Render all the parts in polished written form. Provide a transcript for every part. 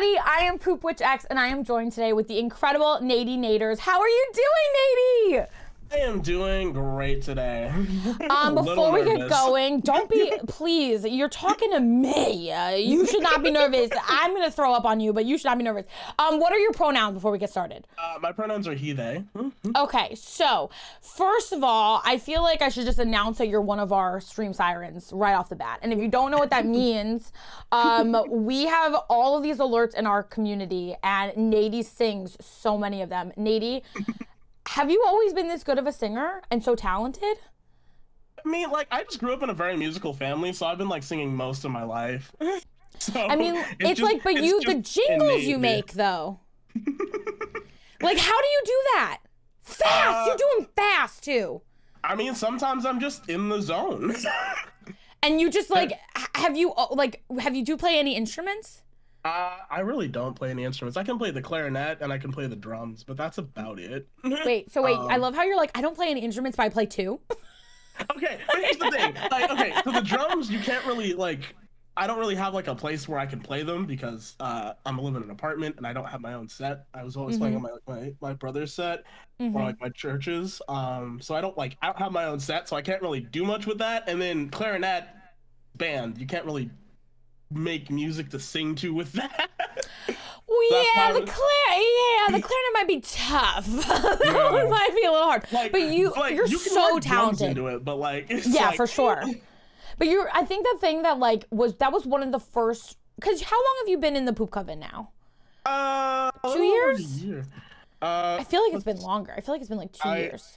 everybody. I am Poop Witch X, and I am joined today with the incredible Natey Naters. How are you doing, Natey? I am doing great today. Before we get going, don't be, please, you're talking to me. You should not be nervous. I'm going to throw up on you, but you should not be nervous. What are your pronouns before we get started? My pronouns are he, they. Okay, so first of all, I feel like I should just announce that you're one of our stream sirens right off the bat. And if you don't know what that means, we have all of these alerts in our community, and Natey sings so many of them. Natey, have you always been this good of a singer and so talented? I mean, like, I just grew up in a very musical family, so I've been like singing most of my life. So I mean, it's just, like, but the jingles you make though. Like, how do you do that? Fast, you're doing fast too. I mean, sometimes I'm just in the zone. And you just like, have you do play any instruments? I really don't play any instruments. I can play the clarinet and I can play the drums, but that's about it. Wait, I love how you're like, I don't play any instruments, but I play two. Okay, but here's the thing. Like, okay, so the drums, you can't really, like, I don't really have, like, a place where I can play them because I'm living in an apartment and I don't have my own set. I was always playing on my brother's set or, like, my church's. So I don't have my own set, so I can't really do much with that. And then clarinet, band, you can't really make music to sing to with that. Well, yeah, the clarinet might be tough. It might be a little hard. Like, but you're you so talented. Into it, but like, for sure. But I think the thing that was one of the first. Because how long have you been in the Poop Coven now? 2 years. I feel like it's been longer. I feel like it's been like 2 years.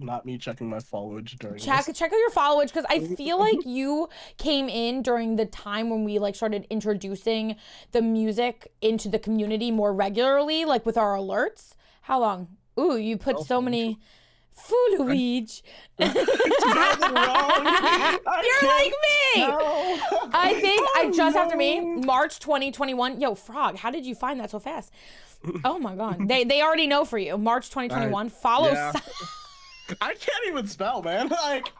Not me checking my followage during check out your followage, because I feel like you came in during the time when we like started introducing the music into the community more regularly, like with our alerts. How long? Ooh, you put so many foolage. You're like me. No. I think just after me, March 2021. Yo, Frog, how did you find that so fast? Oh my God, they already know for you. March 2021. Follow. Yeah. I can't even spell, man. Like,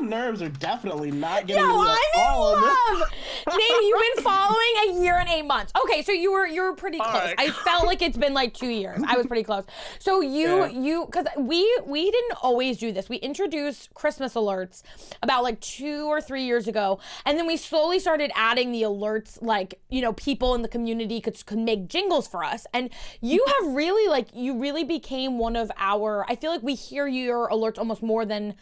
nerves are definitely not getting I'm in love. Natey, you've been following a year and 8 months. Okay, so you were pretty close. Right. I felt like it's been like 2 years. I was pretty close. So because we didn't always do this. We introduced Christmas alerts about like 2 or 3 years ago, and then we slowly started adding the alerts. Like, people in the community could make jingles for us, and you have really you really became one of our. I feel like we hear your alerts almost more than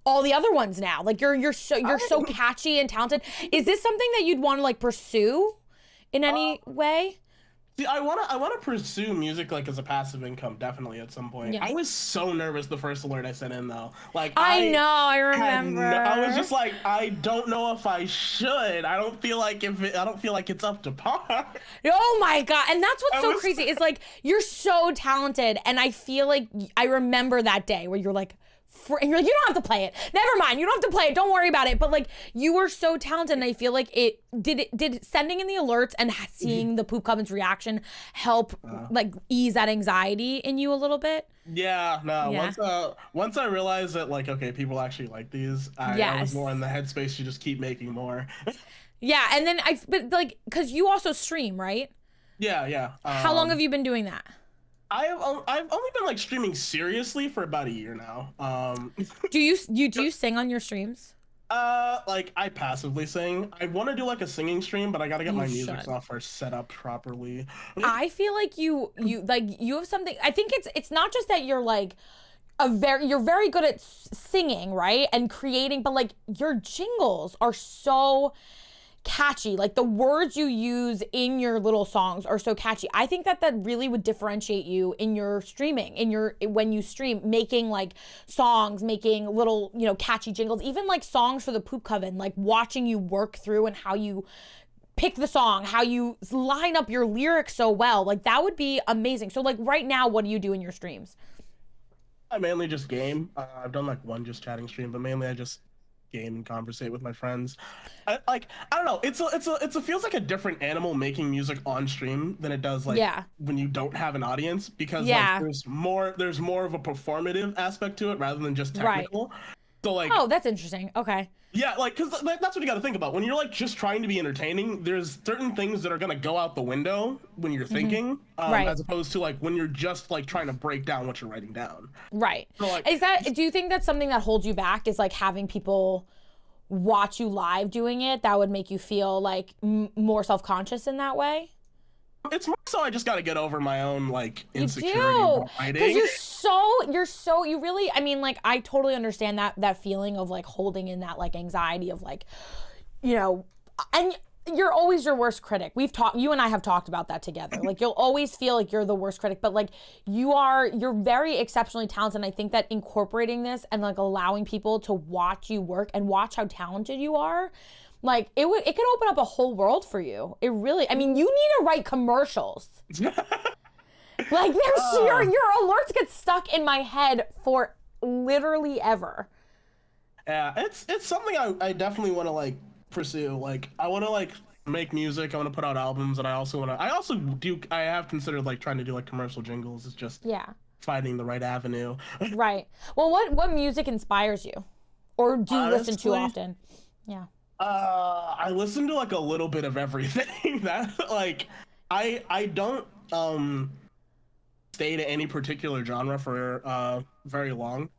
all the other ones now. Like you're so catchy and talented. Is this something that you'd want to like pursue in any way? See, I wanna pursue music like as a passive income, definitely at some point. Yeah. I was so nervous the first alert I sent in though. Like I know, I remember. I was just like, I don't know if I should. I don't feel like it's up to par. Oh my God. And that's what's so crazy. It's like you're so talented, and I feel like I remember that day where you're like, and you're like, you don't have to play it. Never mind, you don't have to play it. Don't worry about it. But like, you were so talented, and I feel like did sending in the alerts and seeing the Poop Coven's reaction help like ease that anxiety in you a little bit? Yeah, no. Yeah. Once I realized that like, okay, people actually like these, I was more in the headspace to just keep making more. Yeah, and then but like, cause you also stream, right? Yeah. How long have you been doing that? I've only been like streaming seriously for about a year now. Do you sing on your streams? Like I passively sing. I want to do like a singing stream, but I gotta get my music software set up properly. I feel like you have something. I think it's not just that you're like you're very good at singing, right, and creating, but like your jingles are so catchy. Like the words you use in your little songs are so catchy. I think that really would differentiate you in your streaming, when you stream, making like songs, making little, catchy jingles, even like songs for the Poop Coven, like watching you work through and how you pick the song, how you line up your lyrics so well. Like that would be amazing. So like right now, what do you do in your streams? I mainly just game. I've done like one just chatting stream, but mainly I just game and conversate with my friends. I don't know. It feels like a different animal making music on stream than it does like when you don't have an audience, because like there's more of a performative aspect to it rather than just technical. Right. So like, oh, that's interesting. Okay. Yeah, like, because that's what you got to think about. When you're like just trying to be entertaining, there's certain things that are gonna go out the window when you're thinking, Right. as opposed to like when you're just like trying to break down what you're writing down. Right. So, like, Do you think that's something that holds you back, is like having people watch you live doing it? That would make you feel like more self-conscious in that way? it's more so I just got to get over my own like You insecurity do, about because writing. you really, I mean, like, I totally understand that feeling of like holding in that like anxiety of like, you know, and you're always your worst critic. You and I have talked about that together. Like, you'll always feel like you're the worst critic, but like you're very exceptionally talented. And I think that incorporating this and like allowing people to watch you work and watch how talented you are, like, it could open up a whole world for you. It really, I mean, you need to write commercials. Like, your alerts get stuck in my head for literally ever. Yeah, it's something I definitely want to like pursue. Like, I want to like make music. I want to put out albums, and I I have considered like trying to do like commercial jingles. It's just finding the right avenue. Right. Well, what music inspires you, or do you listen to often? Yeah. I listen to like a little bit of everything. That like I don't stay to any particular genre for very long.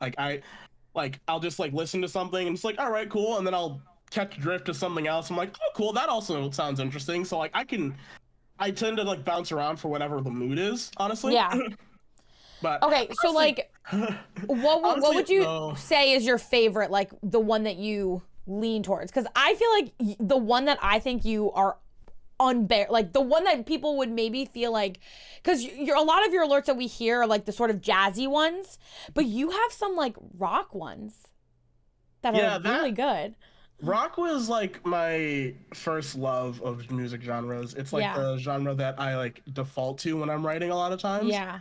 I'll just like listen to something and it's like, all right, cool, and then I'll catch drift to something else. I'm like, oh, cool, that also sounds interesting. So like I tend to like bounce around for whatever the mood is, honestly. Yeah. But okay, honestly, so like, what would you say is your favorite, like the one that you lean towards? Because I feel like the one that I think you are like the one that people would maybe feel like, because a lot of your alerts that we hear are like the sort of jazzy ones, but you have some like rock ones that are really good. Rock was like my first love of music genres. It's like the genre that I like default to when I'm writing a lot of times. Yeah.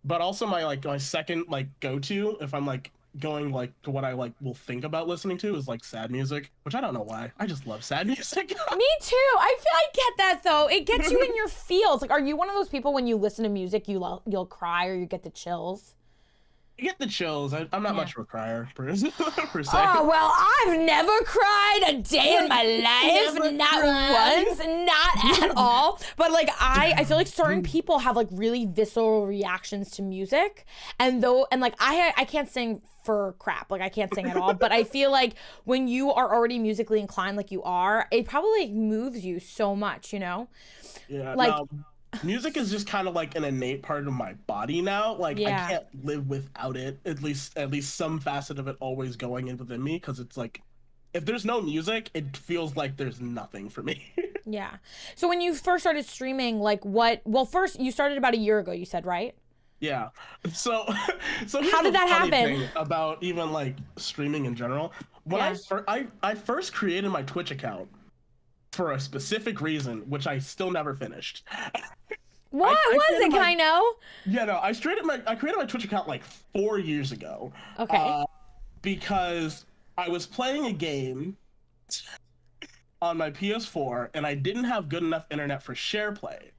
But also my second like go-to, if I'm like going like to what I like will think about listening to, is like sad music, which I don't know why. I just love sad music. Me too. I feel I get that though. It gets you in your feels. Like, are you one of those people when you listen to music you'll cry or you get the chills? I get the chills. I'm not much of a crier per se. Oh, well, I've never cried a day in my life. Not once, not at all. But like, I feel like certain people have like really visceral reactions to music. And like I can't sing for crap. Like, I can't sing at all. But I feel like when you are already musically inclined like you are, it probably like moves you so much, you know? Yeah. Like, music is just kind of like an innate part of my body now. Like, I can't live without it. At least some facet of it always going in within me, because it's like, if there's no music, it feels like there's nothing for me. Yeah. So when you first started streaming, like first you started about a year ago, you said, right? Yeah. So how did that happen? About even like streaming in general. When I first created my Twitch account for a specific reason, which I still never finished. What was it? Can I know? Yeah, no, I created my Twitch account like 4 years ago. Okay. Because I was playing a game on my PS4 and I didn't have good enough internet for share play.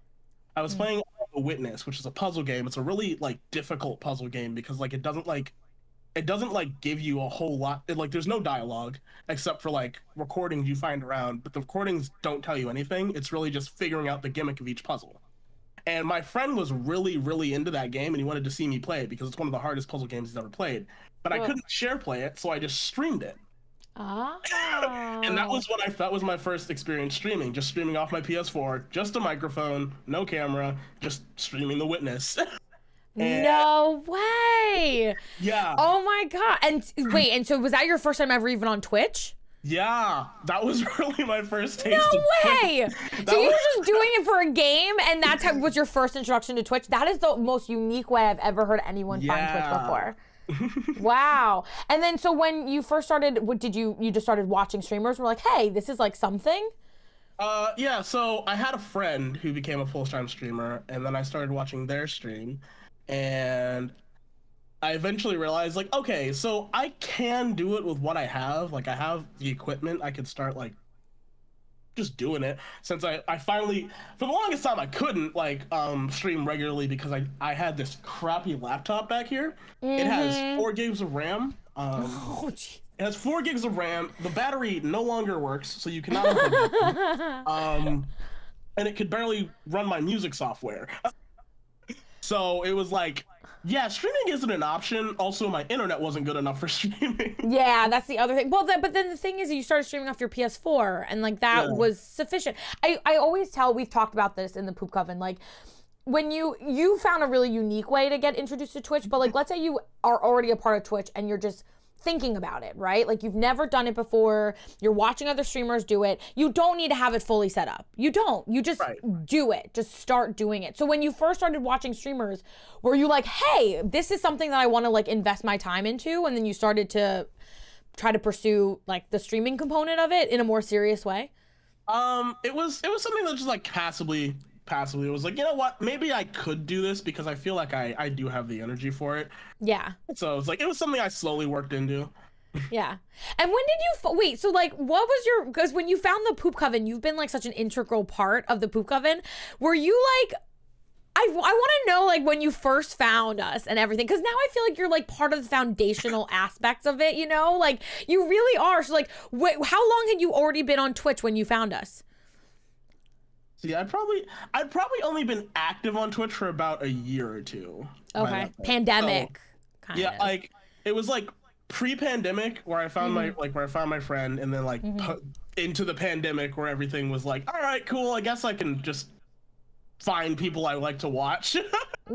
I was playing A Witness, which is a puzzle game. It's a really like difficult puzzle game because like it doesn't give you a whole lot. There's no dialogue except for like recordings you find around, but the recordings don't tell you anything. It's really just figuring out the gimmick of each puzzle. And my friend was really, really into that game, and he wanted to see me play it because it's one of the hardest puzzle games he's ever played. But I couldn't share play it, so I just streamed it. Oh. And that was that was my first experience streaming, just streaming off my PS4, just a microphone, no camera, just streaming The Witness. No way. Yeah. Oh my God. And wait, and so was that your first time ever even on Twitch? Yeah, that was really my first taste. No way! So you were just doing it for a game, and that's how was your first introduction to Twitch? That is the most unique way I've ever heard anyone find Twitch before. Wow. And then, so when you first started, what did you just started watching streamers? Were like, hey, this is like something? Yeah. So I had a friend who became a full-time streamer, and then I started watching their stream, and I eventually realized, like, okay, so I can do it with what I have. Like, I have the equipment. I could start, like, just doing it. Since I finally, for the longest time, I couldn't, like, stream regularly because I had this crappy laptop back here. It has 4 gigs of RAM. Oh, geez. It has 4 gigs of RAM. The battery no longer works, so you cannot unplug it. And it could barely run my music software. So it was like, yeah, streaming isn't an option. Also, my internet wasn't good enough for streaming. Yeah, that's the other thing. Well, but then the thing is, you started streaming off your PS4, and like that was sufficient. I always tell, we've talked about this in the Poop Coven, like when you found a really unique way to get introduced to Twitch, but like let's say you are already a part of Twitch and you're just thinking about it, right? Like you've never done it before, you're watching other streamers do it. You don't need to have it fully set up. You don't. You just do it. Just start doing it. So when you first started watching streamers, were you like, hey, this is something that I want to like invest my time into? And then you started to try to pursue like the streaming component of it in a more serious way? It was something that just like passively it was like, you know what, maybe I could do this because I feel like I do have the energy for it. Yeah. So it's like, it was something I slowly worked into. Yeah. And when did you wait, so like what was your, because when you found the Poop Coven, you've been like such an integral part of the Poop Coven. Were you like, I want to know like when you first found us and everything, because now I feel like you're like part of the foundational aspects of it, you know, like you really are. So like how long had you already been on Twitch when you found us? See, I'd probably only been active on Twitch for about a year or 2. Okay. Pandemic. So, yeah, like it was like pre-pandemic where I found my friend, and then like into the pandemic where everything was like, all right, cool, I guess I can just find people I like to watch.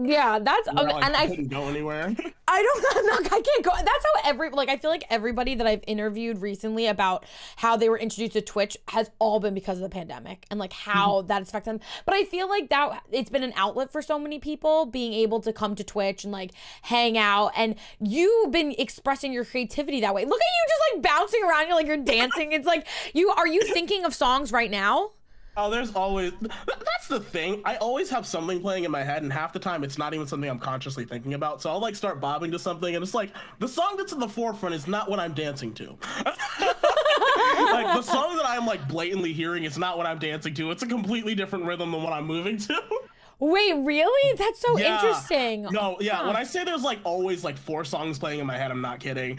Yeah, that's and I couldn't go anywhere. I can't go. That's how I feel like everybody that I've interviewed recently about how they were introduced to Twitch has all been because of the pandemic and like how that affected them. But I feel like that it's been an outlet for so many people being able to come to Twitch and like hang out, and you've been expressing your creativity that way. Look at you just like bouncing around, you're dancing. It's like are you thinking of songs right now? Oh, there's always, that's the thing. I always have something playing in my head, and half the time it's not even something I'm consciously thinking about. So I'll like start bobbing to something, and it's like the song that's in the forefront is not what I'm dancing to. Like the song that I'm like blatantly hearing is not what I'm dancing to. It's a completely different rhythm than what I'm moving to. Wait, really? That's so interesting. No, yeah. When I say there's like always like 4 songs playing in my head, I'm not kidding.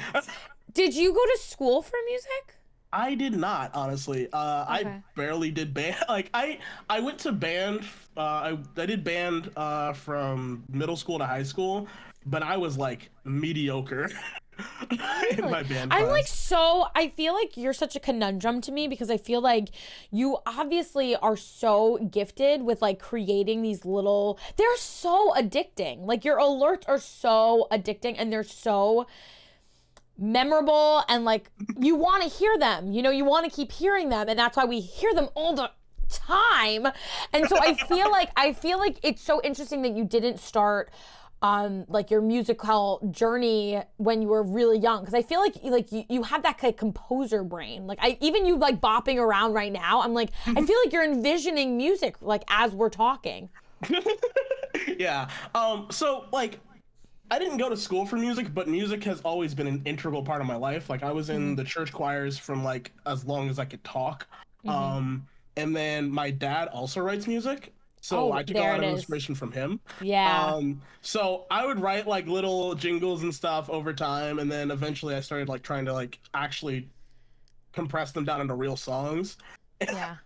Did you go to school for music? I did not, honestly. I barely did band. Like I went to band. I did band from middle school to high school, but I was like mediocre in my band class. I'm like I feel like you're such a conundrum to me, because I feel like you obviously are so gifted with like creating these little. They're so addicting. Like your alerts are so addicting, and they're so memorable, and like you want to hear them, you want to keep hearing them, and that's why we hear them all the time. And so I feel like it's so interesting that you didn't start like your musical journey when you were really young, because I feel like you have that kind of composer brain. Like even you like bopping around right now, I'm like I feel like you're envisioning music like as we're talking. Yeah. So like I didn't go to school for music, but music has always been an integral part of my life. Like I was in the church choirs from like as long as I could talk. And then my dad also writes music, so I took a lot of inspiration from him. Yeah. So I would write like little jingles and stuff over time, and then eventually I started like trying to like actually compress them down into real songs. Yeah.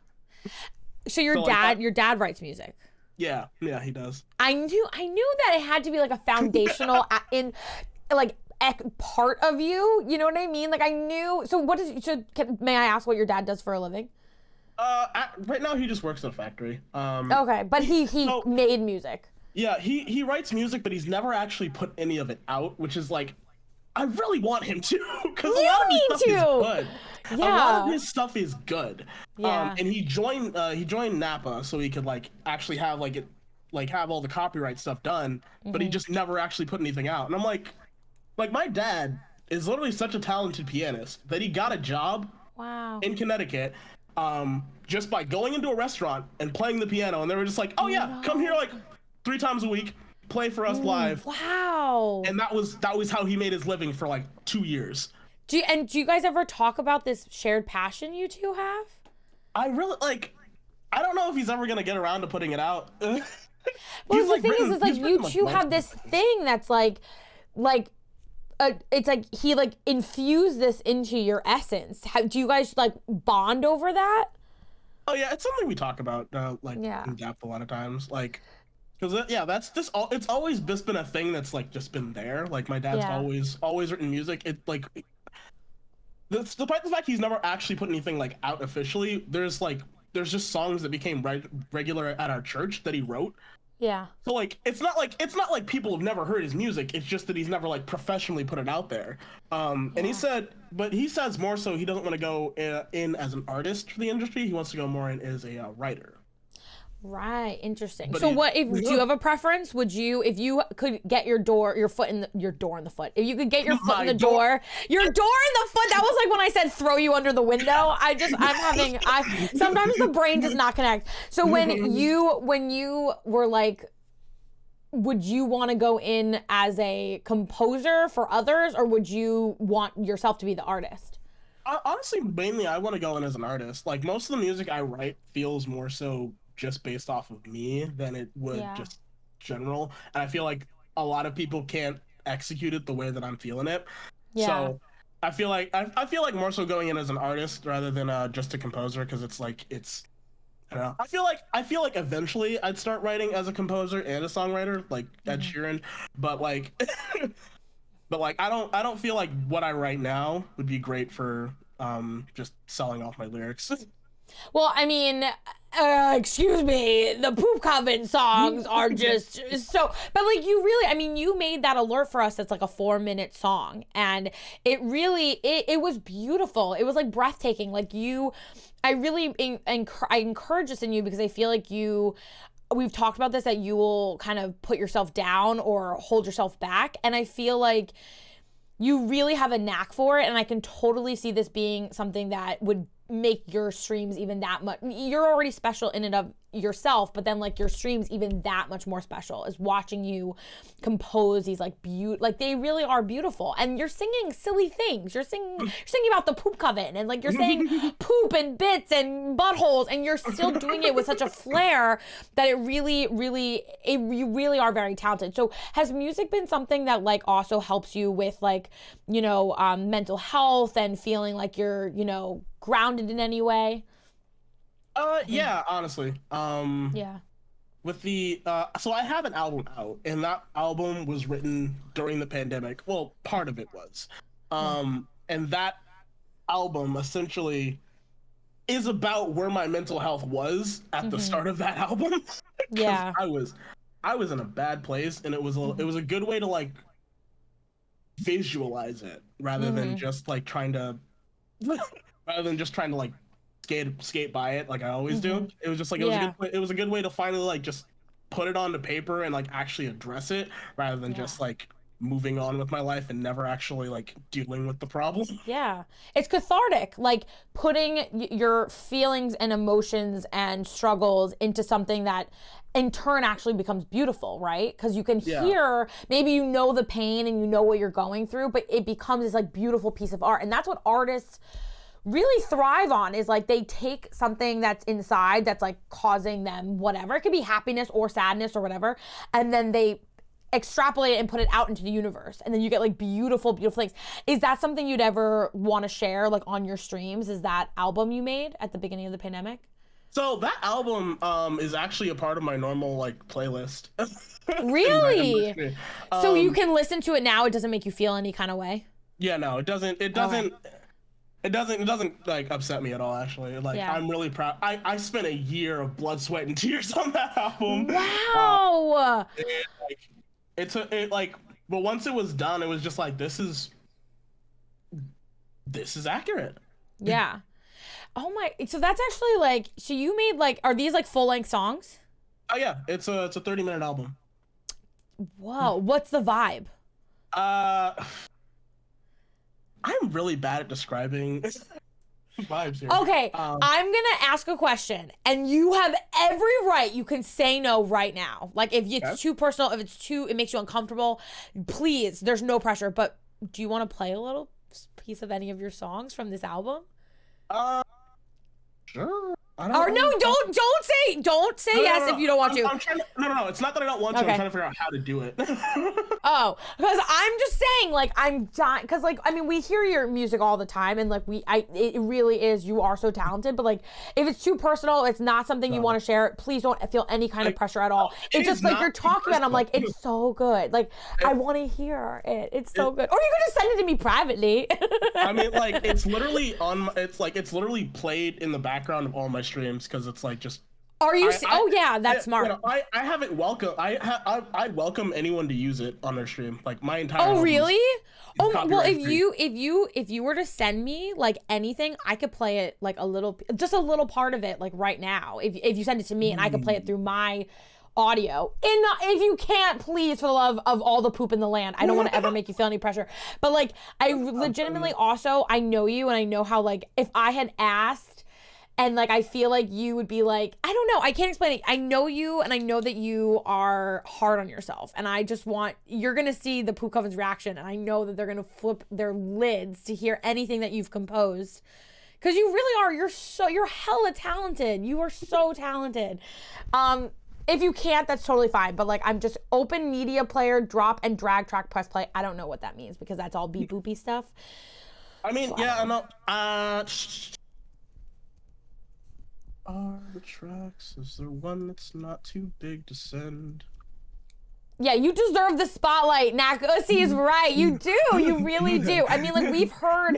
So your dad writes music. Yeah, he does. I knew that it had to be like a foundational in like part of you. You know what I mean? Like I knew. So may I ask what your dad does for a living? Right now he just works in a factory. Okay, but he made music. Yeah, he writes music, but he's never actually put any of it out, which is like, I really want him to, because a lot of his stuff is good. Yeah. A lot of his stuff is good. Yeah. And he joined Napa so he could like actually have have all the copyright stuff done, but he just never actually put anything out. And I'm like my dad is literally such a talented pianist that he got a job in Connecticut just by going into a restaurant and playing the piano, and they were just like, oh yeah, come here like 3 times a week, play for us live. Wow. And that was how he made his living for like 2 years. Do you guys ever talk about this shared passion you two have? I really I don't know if he's ever gonna get around to putting it out. Well, the thing is like you two have this thing that's like it's like he like infused this into your essence. Do you guys like bond over that? Oh yeah, it's something we talk about in depth a lot of times. Like, because that's just all. It's always just been a thing that's like just been there. Like my dad's always written music. It like, despite the fact he's never actually put anything like out officially, there's just songs that became regular at our church that he wrote. Yeah. So like it's not like people have never heard his music. It's just that he's never like professionally put it out there. And he says more so he doesn't want to go in as an artist for the industry. He wants to go more in as a writer. Right, interesting. But so do you have a preference? Would you, if you could get your door in the foot, if you could get your foot in the door in the foot, that was like when I said throw you under the window. Sometimes the brain does not connect. So when you were like, would you want to go in as a composer for others, or would you want yourself to be the artist? Honestly, mainly I want to go in as an artist. Like most of the music I write feels more so just based off of me than it would just general, and I feel like a lot of people can't execute it the way that I'm feeling it. So I feel like more so going in as an artist rather than just a composer, because I don't know. I feel like eventually I'd start writing as a composer and a songwriter like Ed Sheeran, but like I don't feel like what I write now would be great for just selling off my lyrics. Well, I mean, excuse me, the Poop Coven songs are just so, but like you made that alert for us. That's like a 4-minute song, and it really, it was beautiful. It was like breathtaking. Like I really I encourage this in you because I feel like we've talked about this, that you will kind of put yourself down or hold yourself back. And I feel like you really have a knack for it. And I can totally see this being something that would make your streams even that much. You're already special in and of yourself, but then like your streams even that much more special is watching you compose these like they really are beautiful. And you're singing silly things. You're singing about the Poop Coven, and like you're saying poop and bits and buttholes, and you're still doing it with such a flair that you really are very talented. So has music been something that like also helps you with like, mental health and feeling like you're, grounded in any way? Yeah, honestly. With the so I have an album out, and that album was written during the pandemic. Well, part of it was. And that album essentially is about where my mental health was at the start of that album. Yeah. I was in a bad place, and it was a good way to like visualize it rather than just trying to like skate by it like I always do. It was just like it was a good way to finally like just put it onto paper and like actually address it rather than just like moving on with my life and never actually like dealing with the problem. Yeah. It's cathartic, like putting your feelings and emotions and struggles into something that in turn actually becomes beautiful, right? Because you can hear, maybe the pain and what you're going through, but it becomes this like beautiful piece of art. And that's what artists really thrive on, is like they take something that's inside that's like causing them whatever. It could be happiness or sadness or whatever. And then they extrapolate it and put it out into the universe. And then you get like beautiful, beautiful things. Is that something you'd ever want to share like on your streams? Is that album you made at the beginning of the pandemic? So that album is actually a part of my normal like playlist. Really? So you can listen to it now. It doesn't make you feel any kind of way? Yeah, no, it doesn't. It doesn't like upset me at all, actually. Like I'm really proud. I spent a year of blood, sweat, and tears on that album. Wow. But once it was done, it was just like, this is accurate. Yeah. Oh my, so that's actually like, so you made like, are these like full-length songs? Oh yeah, it's a 30-minute album. Whoa, what's the vibe? I'm really bad at describing vibes here. Okay, I'm gonna ask a question, and you have every right. You can say no right now. Like if it's too personal, if it makes you uncomfortable, please. There's no pressure. But do you want to play a little piece of any of your songs from this album? Sure. I Or no, don't say yes if you don't want to. I'm trying to. No. It's not that I don't want to. I'm trying to figure out how to do it. Oh, because I'm just saying, like, I'm dying. Because, like, I mean, we hear your music all the time, and like, it really is. You are so talented. But like, if it's too personal, it's not something you want to share. Please don't feel any kind of pressure at all. It's just like you're talking about. I'm like, it's so good. Like, I want to hear it. It's so good. Or you could just send it to me privately. I mean, like, it's literally it's literally played in the background of all my streams because it's like just. Are you? Oh yeah, that's smart. You know, I haven't welcome. I welcome anyone to use it on their stream. Like my entire. Oh really? Oh well, if you were to send me like anything, I could play it like just a little part of it like right now. If you send it to me and I could play it through my audio. And if you can't, please, for the love of all the poop in the land, I don't want to ever make you feel any pressure. But like, I legitimately also, I know you and I know how, like, if I had asked. And like, I feel like you would be like, I don't know, I can't explain it. I know you and I know that you are hard on yourself. And I just you're going to see the Poop Coven's reaction. And I know that they're going to flip their lids to hear anything that you've composed. Because you really are, you're hella talented. You are so talented. If you can't, that's totally fine. But like, I'm just open media player, drop and drag track, press play. I don't know what that means because that's all beep boopy stuff. I mean, so yeah, I know. The tracks, is there one that's not too big to send? Yeah, you deserve the spotlight. Nakusi is right. You do. You really do. I mean, like, we've heard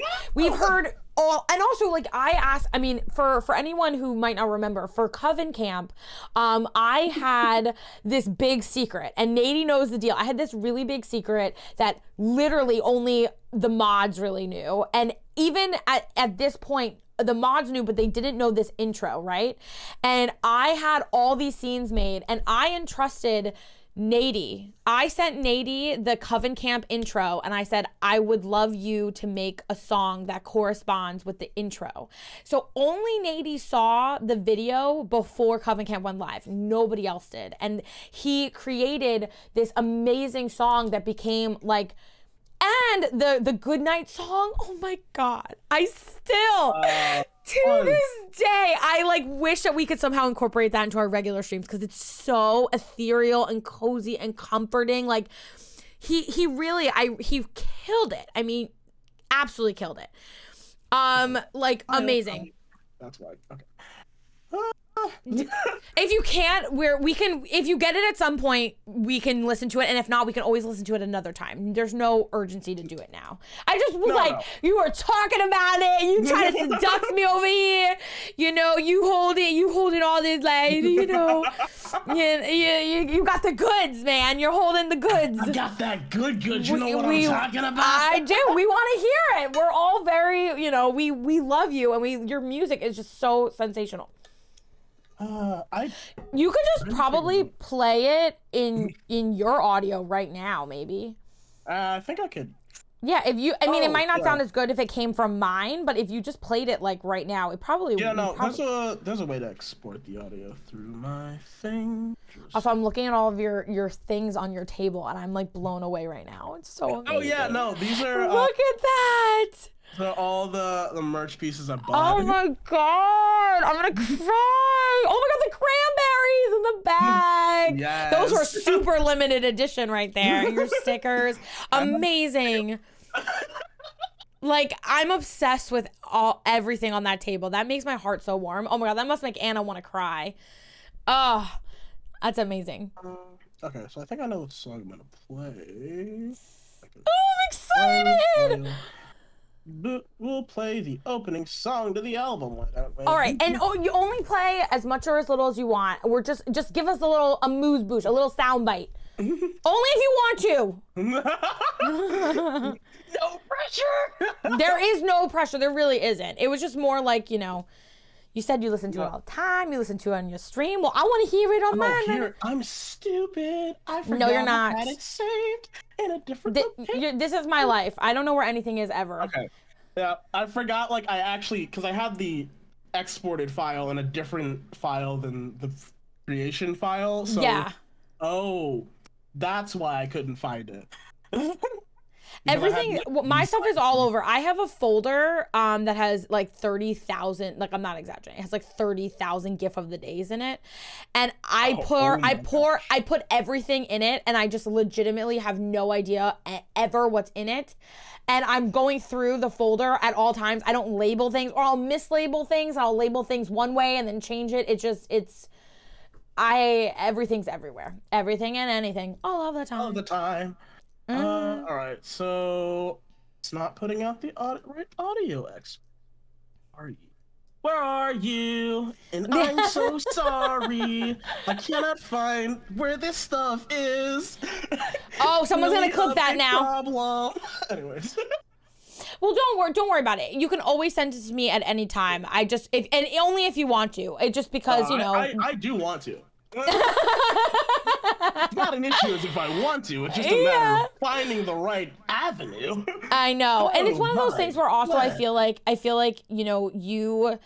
all, and also, like, I asked, I mean, for anyone who might not remember, for Coven Camp, I had this big secret, and Natey knows the deal. I had this really big secret that literally only the mods really knew. And even at this point, the mods knew, but they didn't know this intro, right? And I had all these scenes made, and I entrusted Natey. I sent Natey the Coven Camp intro, and I said, I would love you to make a song that corresponds with the intro. So only Natey saw the video before Coven Camp went live. Nobody else did. And he created this amazing song that became like, and the Goodnight song, oh my God, I still, to this day, I like wish that we could somehow incorporate that into our regular streams because it's so ethereal and cozy and comforting. Like he killed it. I mean, absolutely killed it. Like amazing. That's why. Okay. If you can't, if you get it at some point, we can listen to it. And if not, we can always listen to it another time. There's no urgency to do it now. I just was you were talking about it. You trying to seduce me over here. You know, you hold it all this, like, you know, you got the goods, man. You're holding the goods. I got that good. You know what I'm talking about? I do. We want to hear it. We're all very, you know, we love you. And your music is just so sensational. You could just probably play it in your audio right now, maybe. I think I could. Yeah, if you, I mean, it might not sound as good if it came from mine, but if you just played it like right now, it probably. Yeah, no, there's a way to export the audio through my thing. Also, I'm looking at all of your things on your table, and I'm like blown away right now. It's so amazing. Oh yeah, no, these are. Look at that. So all the merch pieces I bought. Oh my God, I'm gonna cry. Oh my God, the cranberries in the bag. Yes. Those were super limited edition right there. Your stickers, amazing. Like, I'm obsessed with everything on that table. That makes my heart so warm. Oh my God, that must make Anna want to cry. Oh, that's amazing. Okay, so I think I know what song I'm gonna play. Oh, I'm excited. We'll play the opening song to the album. All right, and you only play as much or as little as you want. Or just give us a amuse bouche, a little sound bite. Only if you want to. No pressure. There is no pressure. There really isn't. It was just more like, you know, you said you listen to it all the time. You listen to it on your stream. Well, I want to hear it on mine. I'm stupid. I forgot. No, you're not. I had it saved in a different location. This is my life. I don't know where anything is ever. Okay. Yeah, I forgot. Like, because I had the exported file in a different file than the creation file. So, yeah. Oh, that's why I couldn't find it. Everything, my stuff is all over. I have a folder that has like 30,000, like I'm not exaggerating, it has like 30,000 GIF of the days in it. And I put everything in it, and I just legitimately have no idea ever what's in it. And I'm going through the folder at all times. I don't label things, or I'll mislabel things. I'll label things one way and then change it. Everything's everywhere. Everything and anything all of the time. All of the time. All right, so it's not putting out the right audio expert. Are you? Where are you? And I'm so sorry. I cannot find where this stuff is. Oh, someone's gonna clip that now. Problem. Anyways. Well, don't worry about it. You can always send it to me at any time. And only if you want to. It just because I do want to. It's not an issue as if I want to. It's just a matter of finding the right avenue. I know, and it's one of those things where also I feel like you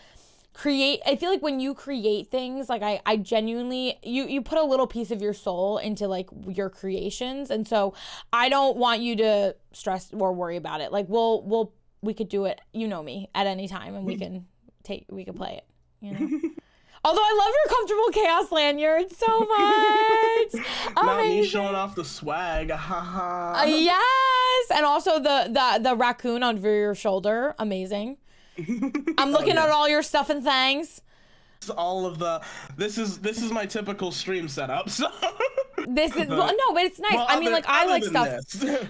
create. I feel like when you create things, like I genuinely you put a little piece of your soul into like your creations, and so I don't want you to stress or worry about it. Like we could do it, me, at any time, and we can play it. Although I love your comfortable chaos lanyard so much. Not me showing off the swag. Haha. Yes, and also the raccoon on your shoulder, amazing. I'm looking at all your stuff and things. All of this is my typical stream setup. So this is but it's nice. Well, I like stuff.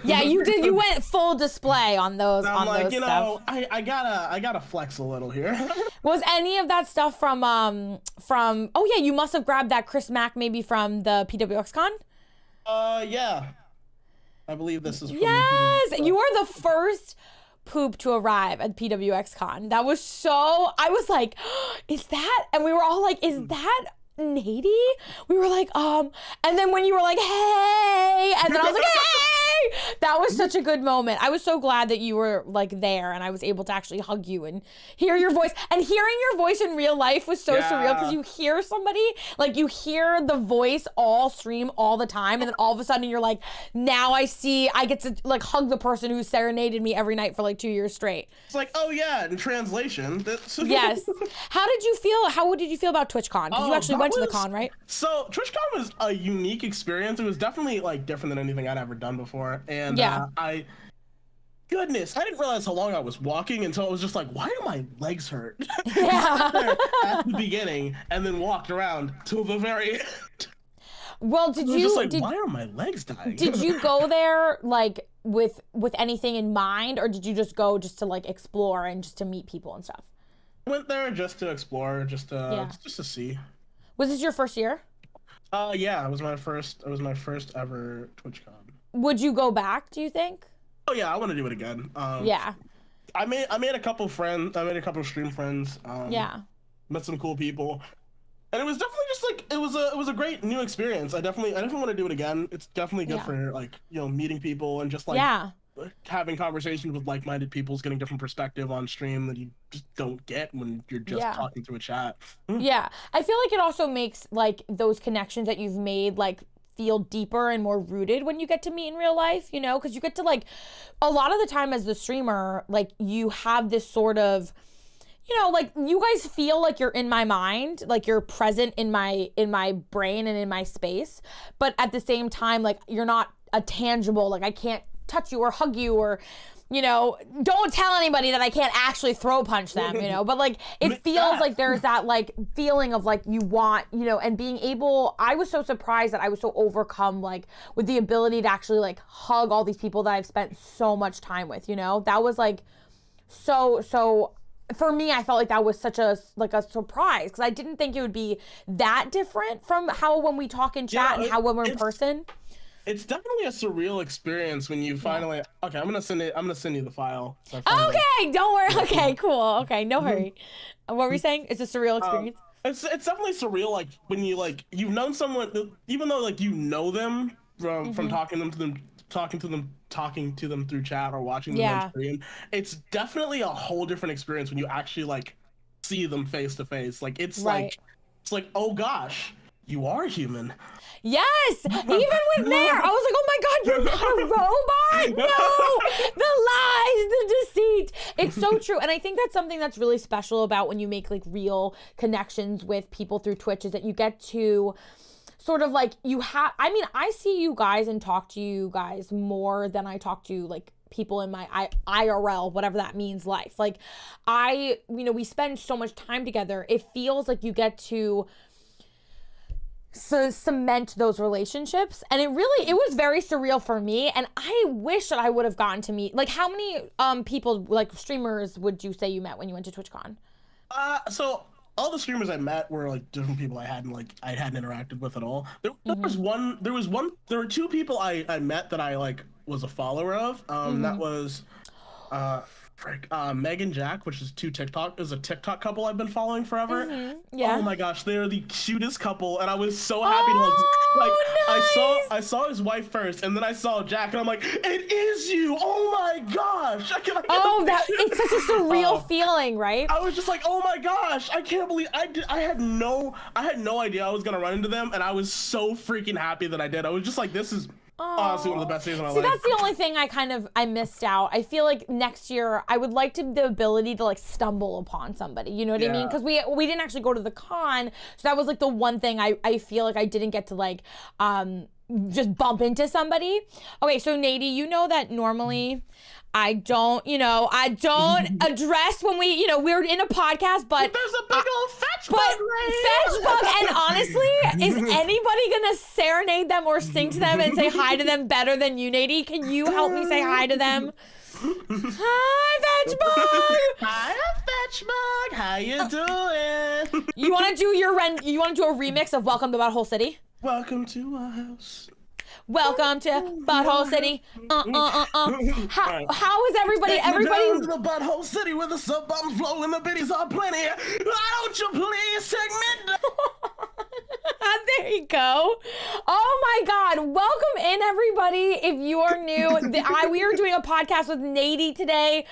Yeah, you did. You went full display on those. I'm on those stuff. I gotta flex a little here. Was any of that stuff from? Oh yeah, you must have grabbed that Chris Mack maybe from the PWXCon. Yeah, I believe this is. From yes, you are the first poop to arrive at PWXCon. That was so, I was like, is that, and we were all like, is that Natey? We were like, and then when you were like, hey, and then I was like, hey, that was such a good moment. I was so glad that you were like there, and I was able to actually hug you and hear your voice. And hearing your voice in real life was so surreal, because you hear somebody, like you hear the voice all stream all the time, and then all of a sudden you're like, now I get to like hug the person who serenaded me every night for like 2 years straight. It's like, oh yeah, in translation. Yes. How did you feel about TwitchCon? Because you actually went to the con, right? So TwitchCon was a unique experience. It was definitely like different than anything I'd ever done before. And goodness, I didn't realize how long I was walking until I was just like, why do my legs hurt? Yeah. At the beginning, and then walked around till the very end. Well, why are my legs dying? Did you go there like with anything in mind, or did you just go just to like explore and just to meet people and stuff? I went there just to explore, just to see. Was this your first year? Yeah, it was my first ever TwitchCon. Would you go back, do you think? Oh yeah, I want to do it again. Yeah. I made a couple friends. I made a couple of stream friends. Met some cool people, and it was definitely just like it was a great new experience. I definitely want to do it again. It's definitely good for like meeting people and just like having conversations with like-minded people, getting different perspective on stream that you just don't get when you're just talking through a chat. Yeah, I feel like it also makes like those connections that you've made like feel deeper and more rooted when you get to meet in real life, because you get to like, a lot of the time as the streamer, like you have this sort of, like you guys feel like you're in my mind, like you're present in my brain and in my space, but at the same time, like you're not a tangible, like I can't touch you or hug you or, don't tell anybody that I can't actually throw punch them, but like it feels like there's that like feeling of like you want, and being able, I was so surprised that I was so overcome like with the ability to actually like hug all these people that I've spent so much time with, that was like so for me, I felt like that was such a surprise, because I didn't think it would be that different from how when we talk in chat and how when we're in person. It's definitely a surreal experience when you finally. Okay, I'm gonna send you the file. Okay, don't worry. Okay, cool. Okay, no hurry. What were you saying? It's a surreal experience. It's definitely surreal. Like when you've known someone, even though like you know them from talking to them through chat or watching them on stream. It's definitely a whole different experience when you actually like see them face to face. Like it's like oh gosh, you are human. Yes, even with Nair, I was like, oh my God, you're not a robot. No, the lies, the deceit. It's so true. And I think that's something that's really special about when you make like real connections with people through Twitch is that you get to sort of like I see you guys and talk to you guys more than I talk to like people in my IRL, whatever that means, life. Like we spend so much time together. It feels like you get to cement those relationships, and it was very surreal for me, and I wish that I would have gotten to meet, like, how many people, like streamers, would you say you met when you went to TwitchCon? So all the streamers I met were like different people I hadn't interacted with at all. There were two people I met that I like was a follower of. That was Meg and Jack, which is a TikTok couple I've been following forever. Yeah. Oh my gosh, they're the cutest couple, and I was so happy to nice. I saw his wife first, and then I saw Jack, and I'm like, it is you! Oh my gosh! It's such a surreal feeling, right? I was just like, oh my gosh! I can't believe I had no idea I was gonna run into them, and I was so freaking happy that I did. I was just like, this is honestly one of the best days of my life. That's the only thing I missed out. I feel like next year I would like the ability to like stumble upon somebody. You know what I mean? Because we didn't actually go to the con, so that was like the one thing I feel like I didn't get to like just bump into somebody. Okay, so Natey, you know that normally I don't address when we're in a podcast, but there's a big old fetch bug, and honestly, is anybody gonna serenade them or sing to them and say hi to them better than you, Natey? Can you help me say hi to them? Hi, fetch bug. Hi, fetch bug. How you doing? You want to do a remix of "Welcome to Butthole City"? Welcome to our house. Welcome to Butthole City. How is everybody? Everybody down to the Butthole City where the sub bombs flow and the biddies are plenty. Why don't you please take me down? There you go. Oh my God. Welcome in, everybody. If you are new, we are doing a podcast with Natey today.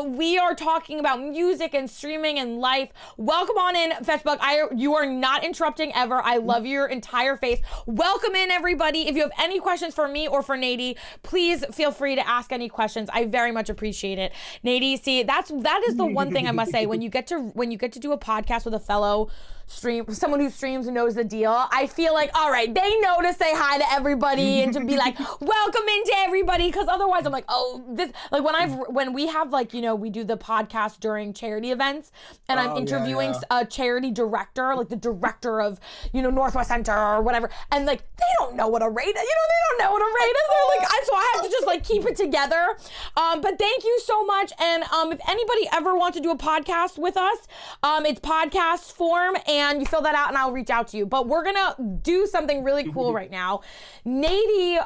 We are talking about music and streaming and life. Welcome on in, Fetchbug. You are not interrupting ever. I love your entire face. Welcome in, everybody. If you have any questions for me or for Natey, please feel free to ask any questions. I very much appreciate it. Natey, see, that is the one thing I must say. When you get to do a podcast with a fellow someone who streams and knows the deal, I feel like, all right, they know to say hi to everybody and to be like, welcome into everybody, because otherwise I'm like, oh, this, like when we have like, we do the podcast during charity events and I'm interviewing a charity director, like the director of, Northwest Center or whatever, and like, they don't know what a rate is, they don't know what a rate is. They're like, so I have to just like keep it together. But thank you so much. And if anybody ever wants to do a podcast with us, it's podcast form, and you fill that out and I'll reach out to you. But we're gonna do something really cool right now. Natey,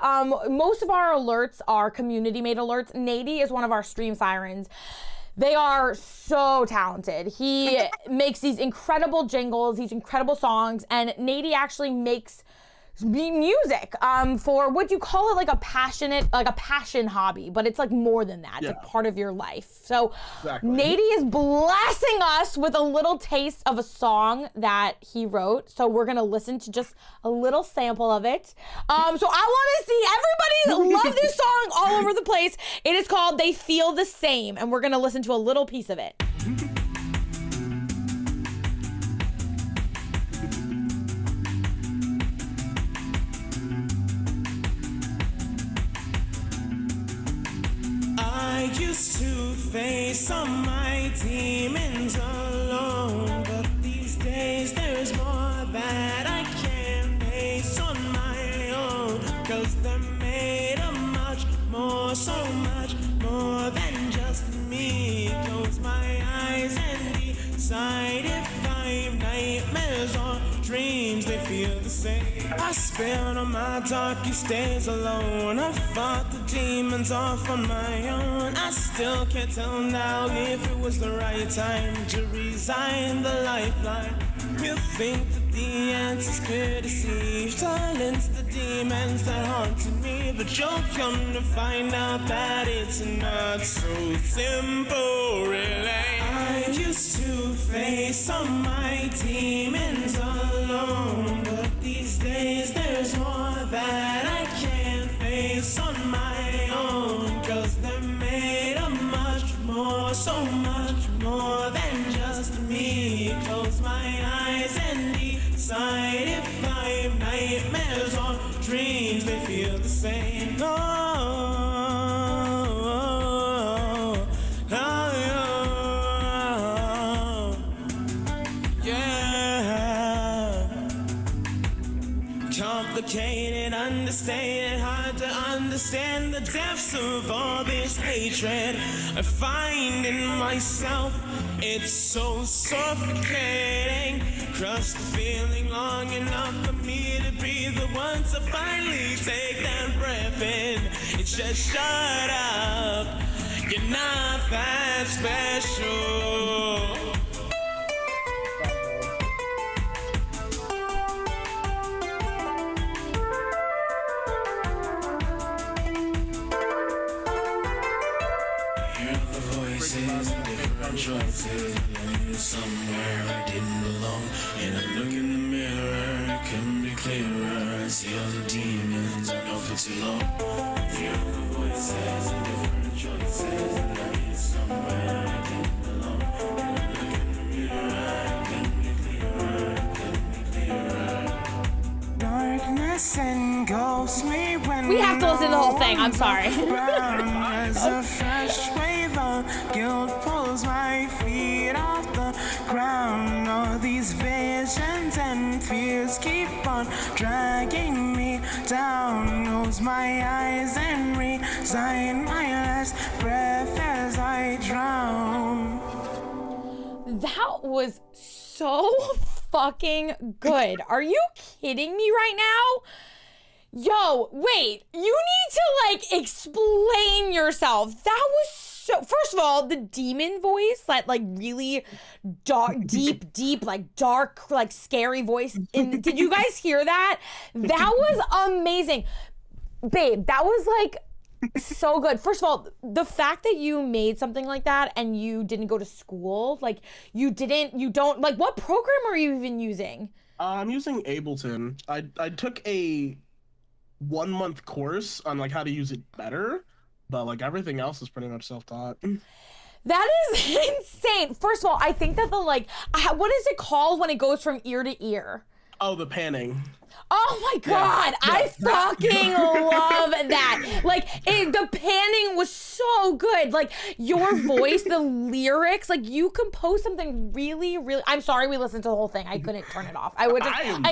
most of our alerts are community made alerts. Natey is one of our stream sirens. They are so talented. He makes these incredible jingles, these incredible songs, and Natey actually makes music for, would you call it like a passion hobby, but it's like more than that. It's like part of your life. So Natey is blessing us with a little taste of a song that he wrote. So we're gonna listen to just a little sample of it. So I want to see everybody love this song all over the place. It is called "They Feel the Same," and we're gonna listen to a little piece of it. I used to face all my demons alone, but these days there's more that I can't face on my own, 'cause they're made of much more, so much more than just me. Close my eyes and decide if I'm nightmares or dreams, they feel the same. I spent all my darkest days alone. I fought the demons off on my own. I still can't tell now if it was the right time to resign the lifeline. You think that the answer's clear to see, silence the demons that haunted me, but you'll come to find out that it's not so simple, really. I used to face all my demons alone, but these days there's more that I can't face on my own. made of much more, so much more than just me. Close my eyes and decide if I have nightmares or dreams, they feel the same. Oh, oh, oh, yeah. Complicated, understated, hard to understand the depths of all this hatred I find in myself. It's so suffocating. Crushed the feeling long enough for me to breathe. But once I finally take that breath in, it's just shut up. You're not that special. Choices, I knew somewhere I didn't belong. And I look in the mirror, it can be clearer. I see all the demons I know for too long. Hear the voices and different choices, and I knew somewhere I didn't belong. And I look in the mirror, it can be clearer, it can be clearer. Darkness engulfs me when We have to listen to the whole thing. I'm sorry. As a fresh wave of guilt pulls my feet off the ground. All these visions and fears keep on dragging me down. Close my eyes and resign my last breath as I drown. That was so fucking good. Are you kidding me right now? Yo, wait, you need to like explain yourself. That was so, first of all, the demon voice, that like really dark, deep, like dark, like scary voice. Did you guys hear that? That was amazing. Babe, that was like so good. First of all, the fact that you made something like that and you didn't go to school, like you don't, like what program are you even using? I'm using Ableton. I took a 1-month course on like how to use it better, but like everything else is pretty much self-taught. That is insane. First of all, I think that the like, what is it called when it goes from ear to ear? Oh, the panning. Oh my God, Yeah. I fucking love that. Like, the panning was so good. Like, your voice, the lyrics, like, you composed something really, really, I'm sorry we listened to the whole thing. I couldn't turn it off. I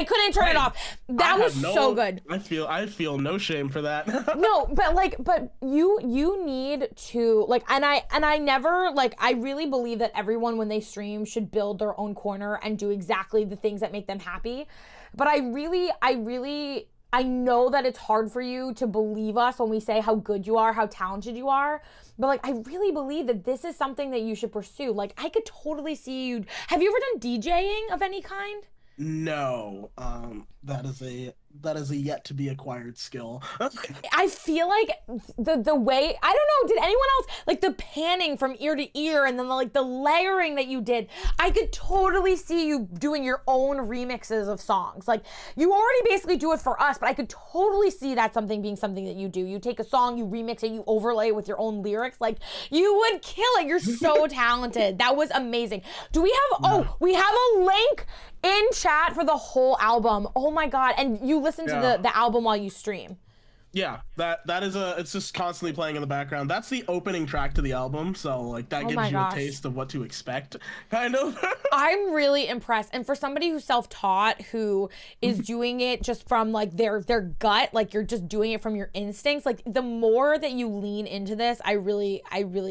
couldn't turn it off. That was so good. I feel no shame for that. No, but you need to, like, and I never, like, I really believe that everyone when they stream should build their own corner and do exactly the things that make them happy. But I know that it's hard for you to believe us when we say how good you are, how talented you are. But like, I really believe that this is something that you should pursue. Like, I could totally see you. Have you ever done DJing of any kind? No, that is a yet to be acquired skill. I feel like the way, I don't know, did anyone else, like the panning from ear to ear and then like the layering that you did, I could totally see you doing your own remixes of songs. Like, you already basically do it for us, but I could totally see that being something that you do. You take a song, you remix it, you overlay it with your own lyrics. Like, you would kill it. You're so talented. That was amazing. Do we have, we have a link in chat for the whole album. Oh my God. And you listen to the album while you stream. Yeah, that is it's just constantly playing in the background. That's the opening track to the album, so like that gives you a taste of what to expect, kind of. I'm really impressed. And for somebody who's self-taught, who is doing it just from like their gut, like you're just doing it from your instincts, like the more that you lean into this, I really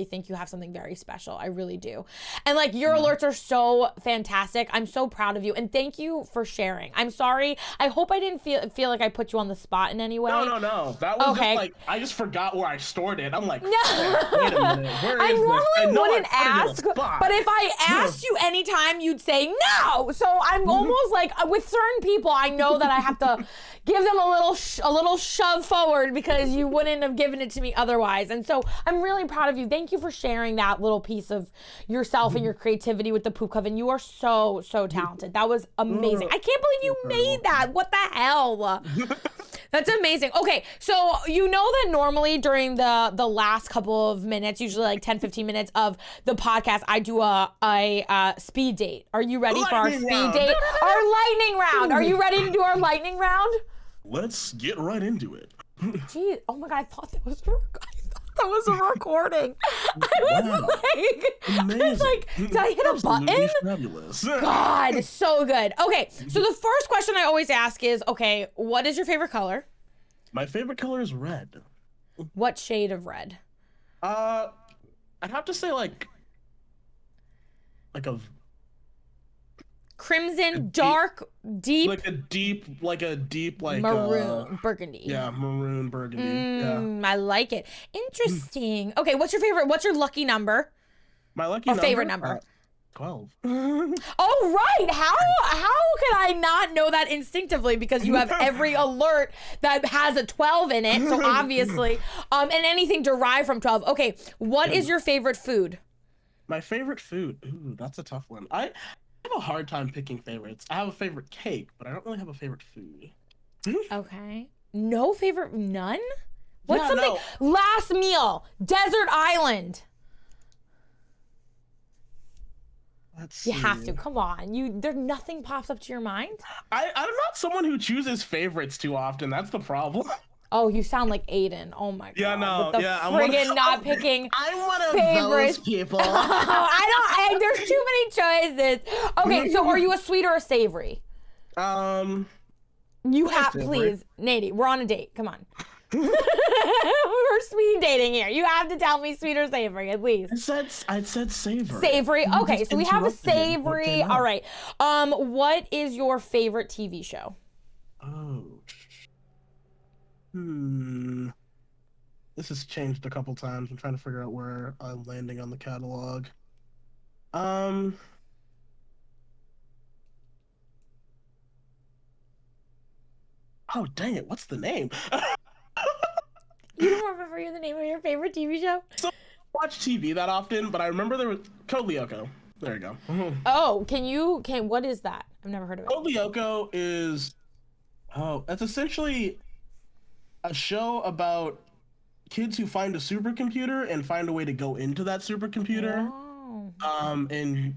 think you have something very special. I really do. And like your alerts are so fantastic. I'm so proud of you. And thank you for sharing. I'm sorry. I hope I didn't feel like I put you on the spot in any way. No. That was just like, I just forgot where I stored it. I'm like, wait a minute, where I is normally this? wouldn't ask, but if I asked you anytime, you'd say no. So I'm almost like, with certain people, I know that I have to give them a little shove forward because you wouldn't have given it to me otherwise. And so I'm really proud of you. Thank you for sharing that little piece of yourself and your creativity with the Poop Coven. You are so talented. That was amazing. I can't believe you made that. What the hell? That's amazing. Okay, so you know that normally during the last couple of minutes, usually like 10, 15 minutes of the podcast, I do a speed date. Are you ready for our speed date? Our lightning round. Are you ready to do our lightning round? Let's get right into it. Gee, oh my God, I thought that was a recording. I was like, did I hit a button? Fabulous. God, so good. Okay, so the first question I always ask is, okay, what is your favorite color? My favorite color is red. What shade of red? I'd have to say like a Crimson, dark, deep, like a deep maroon, burgundy. Yeah, maroon burgundy. Yeah. I like it. Interesting. Okay, what's your lucky number? My lucky favorite number? 12. Oh, right. How could I not know that instinctively? Because you have every alert that has a 12 in it. So obviously, and anything derived from 12. Okay, what is your favorite food? My favorite food? Ooh, that's a tough one. I have a hard time picking favorites. I have a favorite cake, but I don't really have a favorite food. Okay. No favorite, none? What's something? No. Last meal, desert island. Let's see. You have to, come on. There nothing pops up to your mind? I'm not someone who chooses favorites too often. That's the problem. Oh, you sound like Aiden. Oh my God. Yeah, no. With the friggin' not picking I'm one of favorites. those people. There's too many choices. Okay, so are you a sweet or a savory? You have, please, Natey, we're on a date. Come on. We're speed dating here. You have to tell me sweet or savory, at least. I said savory. Savory. Okay, so we have a savory. All right. What is your favorite TV show? Oh. This has changed a couple times. I'm trying to figure out where I'm landing on the catalog. Oh, dang it. What's the name? You don't remember the name of your favorite TV show? So I don't watch TV that often, but I remember there was Code Lyoko. There you go. Oh, what is that? I've never heard of it. Code Lyoko is, it's essentially a show about kids who find a supercomputer and find a way to go into that supercomputer. Oh. And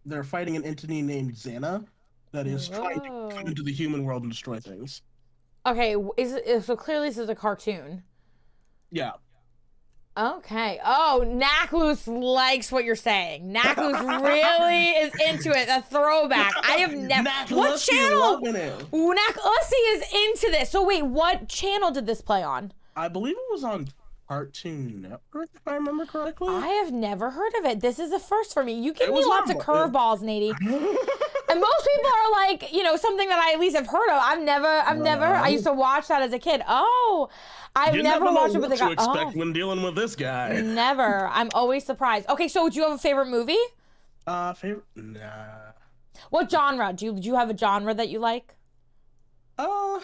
they're fighting an entity named Xana that is trying to come into the human world and destroy things. Okay, so clearly this is a cartoon. Yeah. Okay. Oh, Naklus likes what you're saying. Naklus really is into it. A throwback. I have never. What channel? Naklus is into this. So wait, what channel did this play on? I believe it was on Cartoon Network, if I remember correctly. I have never heard of it. This is a first for me. You give me lots of curveballs, Natey. And most people are like, something that I at least have heard of. I've never. I used to watch that as a kid. Oh, I've never watched it with a guy. What to expect when dealing with this guy? Never. I'm always surprised. Okay, so do you have a favorite movie? Favorite? Nah. What genre? Do you have a genre that you like? So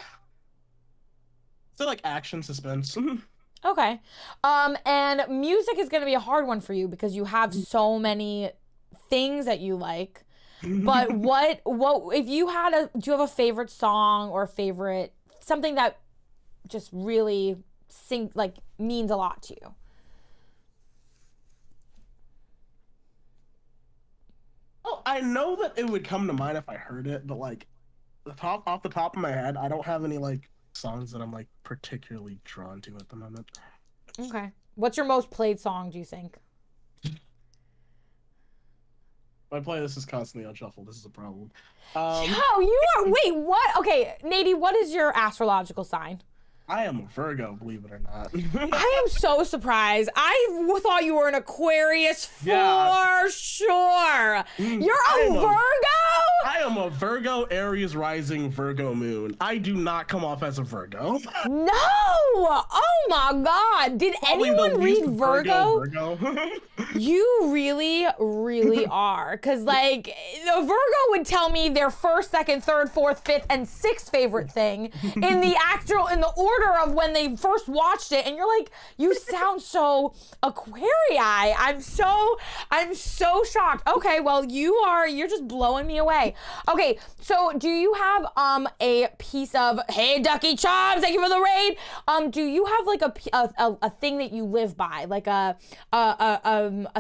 like action, suspense. Okay. And music is going to be a hard one for you because you have so many things that you like. But what if you do you have a favorite song or a favorite something that just really means a lot to you? Oh, I know that it would come to mind if I heard it, but off the top of my head, I don't have any songs that I'm particularly drawn to at the moment. Okay. What's your most played song, do you think? My playlist is constantly on shuffle. This is a problem. Wait, what? Okay, Natey, what is your astrological sign? I am a Virgo, believe it or not. I am so surprised. I thought you were an Aquarius for sure. You're a Virgo? I am a Virgo, Aries rising, Virgo moon. I do not come off as a Virgo. No! Oh my God. Did anyone read Virgo? You really, really are. Because the Virgo would tell me their first, second, third, fourth, fifth, and sixth favorite thing in the order of when they first watched it, and you're like, you sound so Aquarii. I'm so shocked. Okay, well you're just blowing me away. Okay, so do you have a piece of, hey Ducky Choms, thank you for the raid. Do you have like a thing that you live by, like a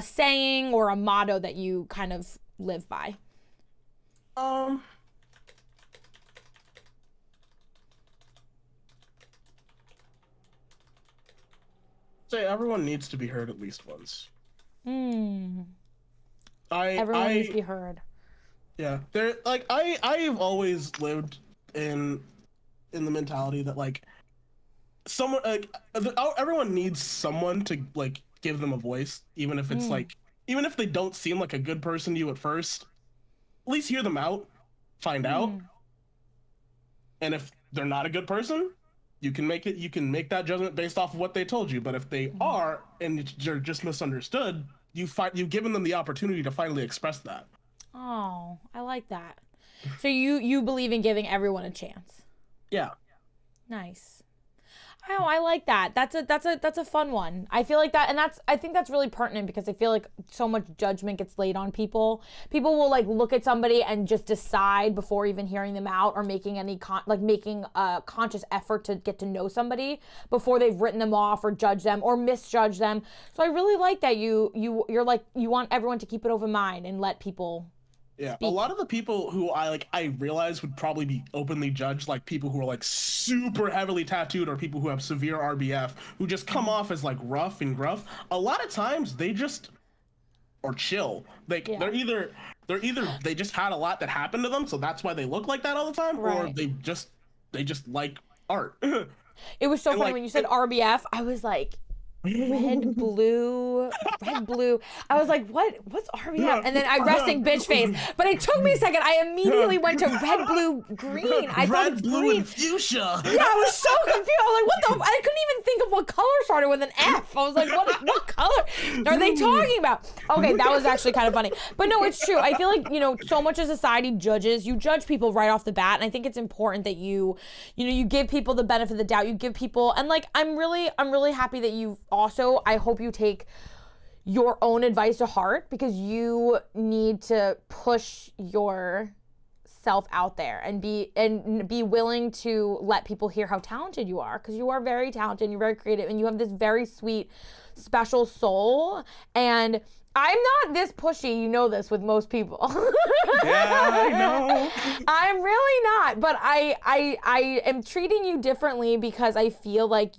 saying or a motto that you kind of live by? Say everyone needs to be heard at least once. Everyone needs to be heard. Yeah, there. Like I've always lived in the mentality that like someone everyone needs someone to like give them a voice, even if it's like even if they don't seem like a good person to you at first. At least hear them out, find out, and if they're not a good person, you can make that judgment based off of what they told you. But if they are and they're just misunderstood, you've given them the opportunity to finally express that. Oh, I like that. So you believe in giving everyone a chance. Yeah. Nice. Oh, I like that. That's a fun one. I feel like that, and I think that's really pertinent because I feel like so much judgment gets laid on people. People will like look at somebody and just decide before even hearing them out or making any making a conscious effort to get to know somebody before they've written them off or judge them or misjudge them. So I really like that you're like you want everyone to keep an open mind and let people. Yeah, speak. a lot of the people who I realize would probably be openly judged, like people who are like super heavily tattooed or people who have severe RBF, who just come off as like rough and gruff. A lot of times they just or chill. Like they're either they just had a lot that happened to them, so that's why they look like that all the time, or they just like art. It was so funny when you said RBF. I was like, red, blue. I was like, what's RBF? Yeah. And then I resting bitch face. But it took me a second. I immediately went to red, blue, green. I thought it's blue, green. And fuchsia. Yeah, I was so confused. I was like, what the? I couldn't even think of what color started with an F. I was like, what color are they talking about? Okay, that was actually kind of funny. But no, it's true. I feel like, so much of society judges. You judge people right off the bat. And I think it's important that you give people the benefit of the doubt. You give people, and like, I'm really happy that you also, I hope you take your own advice to heart, because you need to push yourself out there and be willing to let people hear how talented you are, because you are very talented and you're very creative and you have this very sweet, special soul. And I'm not this pushy, you know this with most people. Yeah, I know. I'm really not, but I am treating you differently because I feel like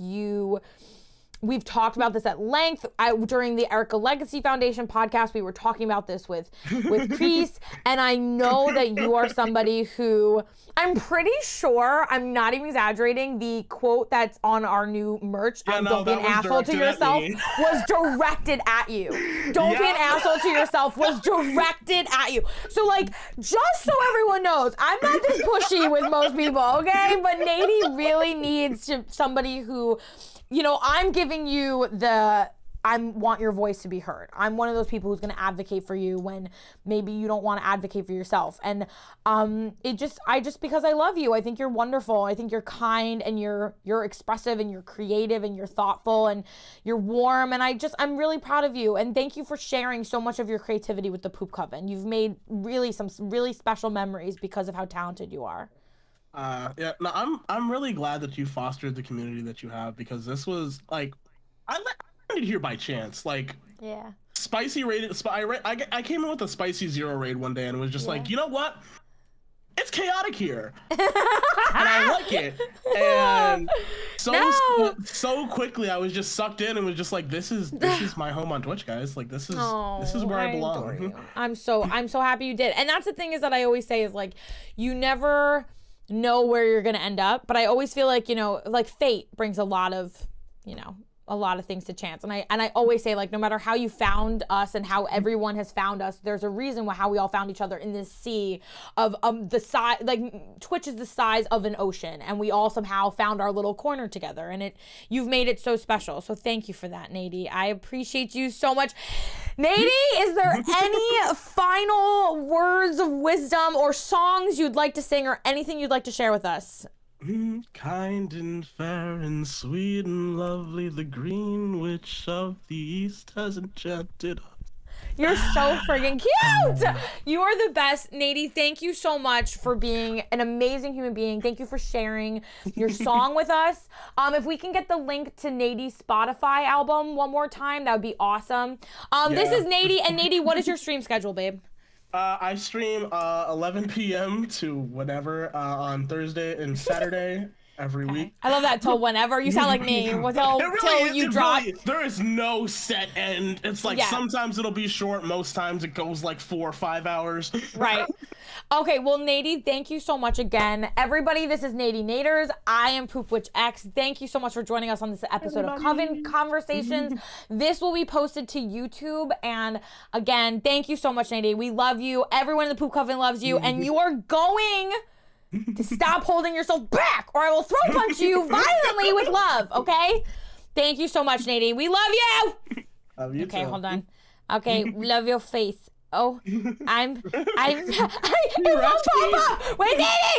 we've talked about this at length. During the Erica Legacy Foundation podcast, we were talking about this with Chris, and I know that you are somebody who, I'm pretty sure, I'm not even exaggerating, the quote that's on our new merch, don't be an asshole to yourself, was directed at you. Don't be an asshole to yourself was directed at you. So like, just so everyone knows, I'm not this pushy with most people, okay? But Natey really needs somebody who, I'm giving you I want your voice to be heard. I'm one of those people who's going to advocate for you when maybe you don't want to advocate for yourself. And because I love you, I think you're wonderful. I think you're kind and you're expressive and you're creative and you're thoughtful and you're warm. And I'm really proud of you. And thank you for sharing so much of your creativity with the Poop Coven. You've made really some really special memories because of how talented you are. I'm really glad that you fostered the community that you have, because this was like, I landed here by chance. Like, yeah, spicy rated. I came in with a spicy 0 raid one day and was just like, you know what? It's chaotic here, and I like it. And so quickly, I was just sucked in and was just like, this is my home on Twitch, guys. Like, this is where I belong. I'm so happy you did. And that's the thing is that I always say is like, you never know where you're gonna end up, but I always feel like, like fate brings a lot of things to chance. And I always say, like, no matter how you found us and how everyone has found us, there's a reason how we all found each other in this sea of the size, like Twitch is the size of an ocean, and we all somehow found our little corner together, and you've made it so special. So thank you for that, Natey. I appreciate you so much. Natey, is there any final words of wisdom or songs you'd like to sing or anything you'd like to share with us? Kind and fair and sweet and lovely, the green witch of the east has enchanted us. You're so friggin' cute. You are the best. Natey, thank you so much for being an amazing human being. Thank you for sharing your song with us. If we can get the link to Natey's Spotify album one more time, that would be awesome. This is Natey, and Natey, what is your stream schedule, babe? I stream 11 p.m. to whatever on Thursday and Saturday. Every week. I love that, till whenever. You sound like me. Till you drop. Really, there is no set end. It's like sometimes it'll be short. Most times it goes like 4 or 5 hours. Right. Okay, well, Natey, thank you so much again. Everybody, this is Natey Naders. I am Poop Witch X. Thank you so much for joining us on this episode of Coven Conversations. This will be posted to YouTube. And again, thank you so much, Natey. We love you. Everyone in the Poop Coven loves you. And you are going to stop holding yourself back, or I will throw punch you violently with love, okay? Thank you so much, Natey. We love you! Love you okay, too. hold on. Okay, love your face. Oh, it won't pop up! Wait, Natey!